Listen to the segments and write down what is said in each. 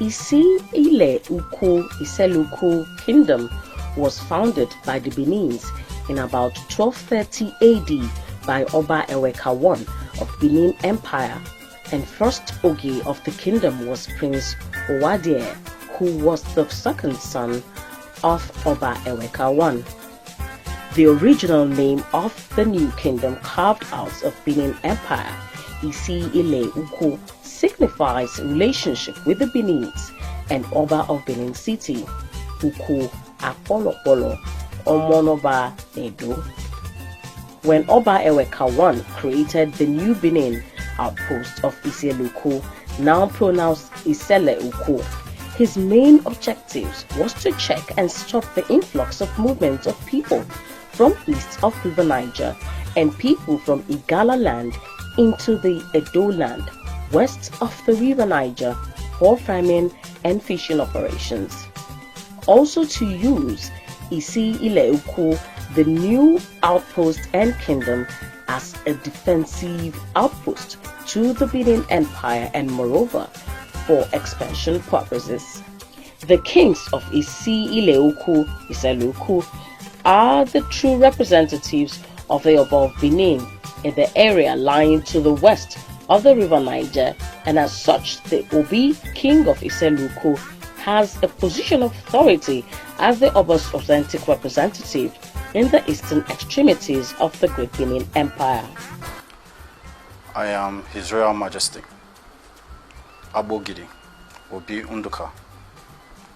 Issele-Uku Issele-Uku Kingdom was founded by the Benins in about 1230 AD by Oba Eweka I of Benin Empire, and first Ogi of the kingdom was Prince Owadie, who was the second son of Oba Eweka I. The original name of the new kingdom carved out of Benin Empire, Issele-Uku, signifies relationship with the Benins and Oba of Benin City, Uku Apolopolo, Omonoba Edo. When Oba Eweka I created the new Benin outpost of Issele-Uku, now pronounced Issele-Uku, his main objectives was to check and stop the influx of movements of people from east of River Niger and people from Igala land into the Edo land, west of the River Niger, for farming and fishing operations. Also to use Issele-Uku, the new outpost and kingdom, as a defensive outpost to the Benin Empire, and moreover for expansion purposes. The kings of Issele-Uku are the true representatives of the Oba of Benin in the area lying to the west of the River Niger, and as such the Obi, king of Issele-Uku, has a position of authority as the Oba's authentic representative in the eastern extremities of the Great Benin Empire. I am His Royal Majesty Abogidi Obi Unduka,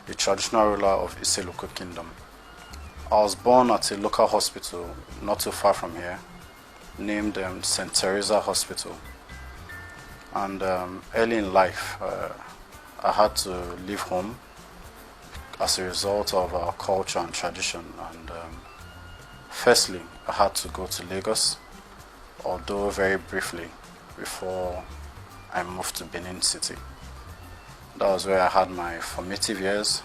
the traditional ruler of Issele-Uku Kingdom. I was born at a local hospital not too far from here, named St. Teresa Hospital. And early in life, I had to leave home as a result of our culture and tradition. And firstly, I had to go to Lagos, although very briefly, before I moved to Benin City. That was where I had my formative years.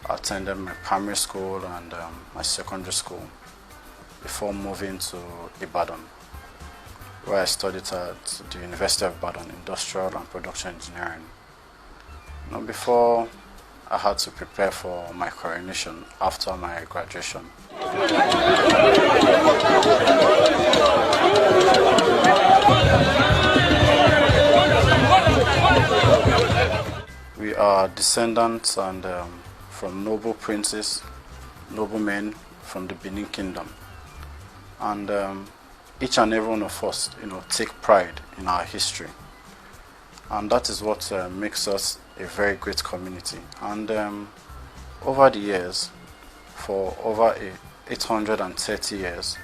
I attended my primary school and my secondary school before moving to Ibadan, where I studied at the University of Ibadan, Industrial and Production Engineering. Now, before I had to prepare for my coronation after my graduation. We are descendants and from noble princes, noblemen from the Benin Kingdom, and each and every one of us, take pride in our history, and that is what makes us a very great community. And over the years, for over 830 years,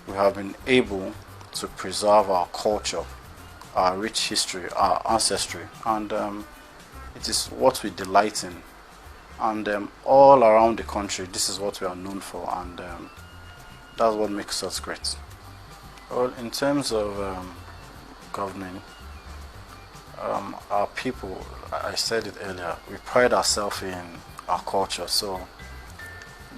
we have been able to preserve our culture, our rich history, our ancestry, and it is what we delight in. And all around the country, this is what we are known for, and that's what makes us great. Well, in terms of governing, our people, I said it earlier, we pride ourselves in our culture. So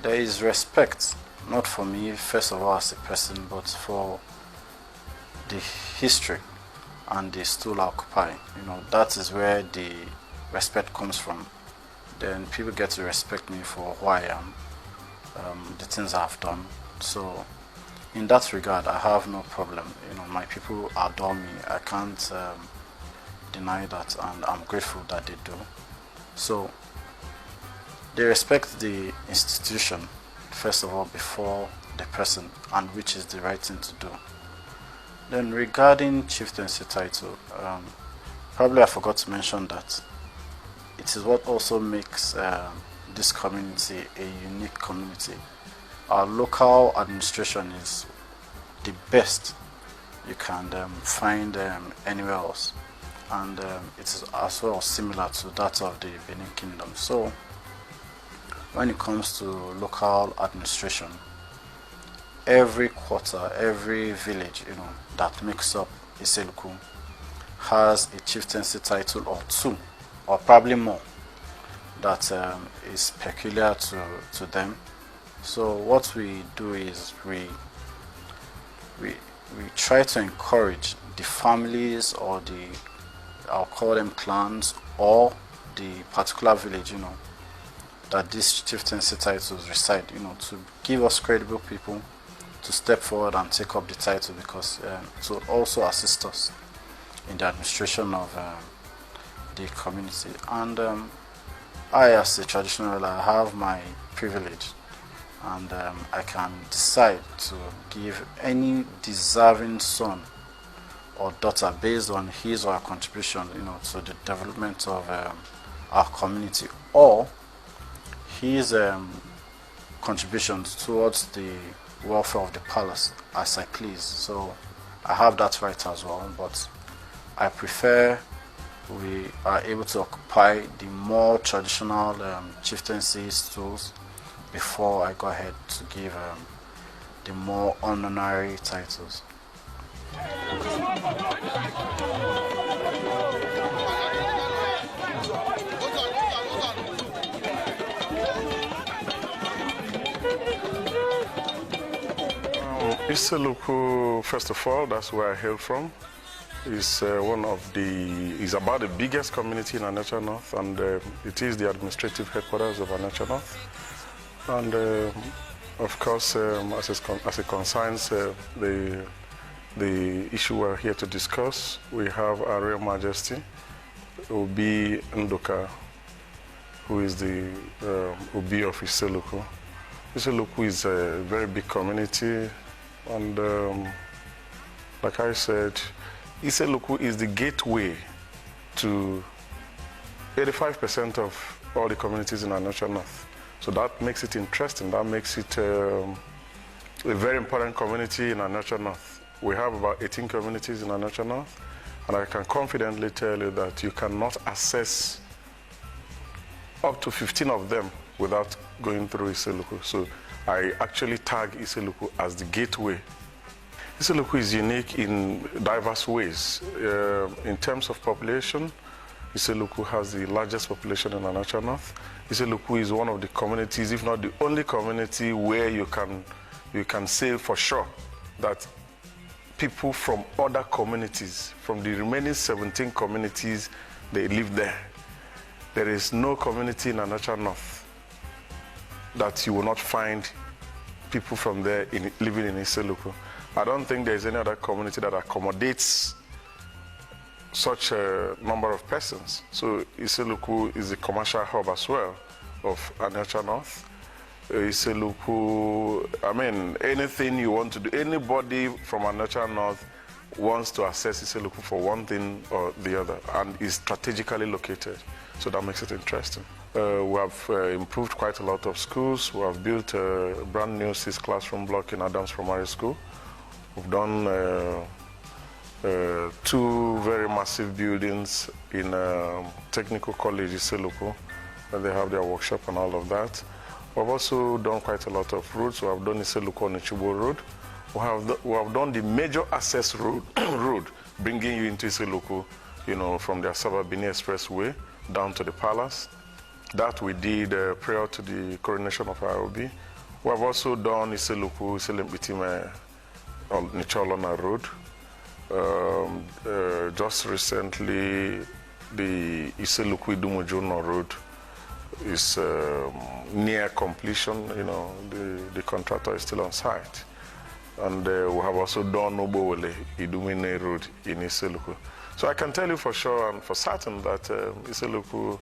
there is respect, not for me, first of all, as a person, but for the history and the stool I occupy. That is where the respect comes from. Then people get to respect me for who I am, the things I have done. So in that regard, I have no problem. My people adore me. I can't deny that, and I'm grateful that they do. So they respect the institution, first of all, before the person, and which is the right thing to do. Then regarding chieftaincy title, probably I forgot to mention that it is what also makes this community a unique community. Our local administration is the best you can find anywhere else, and it is as well similar to that of the Benin Kingdom. So when it comes to local administration, every quarter, every village that makes up Issele-Uku has a chieftaincy title or two, or probably more, that is peculiar to them. So what we do is we try to encourage the families, or I'll call them clans, or the particular village, that these chieftaincy titles reside, to give us credible people to step forward and take up the title, because to also assist us in the administration of the community. And I, as a traditional ruler, I have my privilege, and I can decide to give any deserving son or daughter based on his or her contribution, to the development of our community, or his contributions towards the welfare of the palace as I please. So I have that right as well, but I prefer we are able to occupy the more traditional chieftaincy stools before I go ahead to give the more honorary titles. Issele-Uku, first of all, that's where I hail from. Is is about the biggest community in Onitsha North, and it is the administrative headquarters of Onitsha North. And of course, as it concerns the issue we're here to discuss, we have Our Royal Majesty Obi Ndoka, who is the Obi of Issele-Uku. Issele-Uku is a very big community, and like I said, Issele-Uku is the gateway to 85% of all the communities in Onitsha North. So that makes it interesting. That makes it a very important community in Onitsha North. We have about 18 communities in Onitsha North, and I can confidently tell you that you cannot access up to 15 of them without going through Issele-Uku. So I actually tag Issele-Uku as the gateway. Issele-Uku is unique in diverse ways. In terms of population, Issele-Uku has the largest population in Onitsha North. Issele-Uku is one of the communities, if not the only community, where you can say for sure that people from other communities, from the remaining 17 communities, they live there. There is no community in Onitsha North that you will not find people from there living in Issele-Uku. I don't think there's any other community that accommodates such a number of persons. So Issele-Uku is a commercial hub as well of Onitsha North. Issele-Uku, I mean, anything you want to do, anybody from Onitsha North wants to access Issele-Uku for one thing or the other, and is strategically located. So that makes it interesting. We have improved quite a lot of schools. We have built a brand new 6 classroom block in Adams Primary School. We've done 2 very massive buildings in Technical College Issele-Uku, where they have their workshop and all of that. We've also done quite a lot of roads. We have done Issele-Uku on Ichibo Road. We have done the major access road, bringing you into Issele-Uku, from the Asaba Benin Expressway down to the palace. That we did prior to the coronation of IOB. We have also done Issele-Uku, Issele-Mbitime on Nicholona Road. Just recently, the Issele-Uku Idumujono Road is near completion. The contractor is still on site. And we have also done Obowole Idumine Road in Issele-Uku. So I can tell you for sure and for certain that Issele-Uku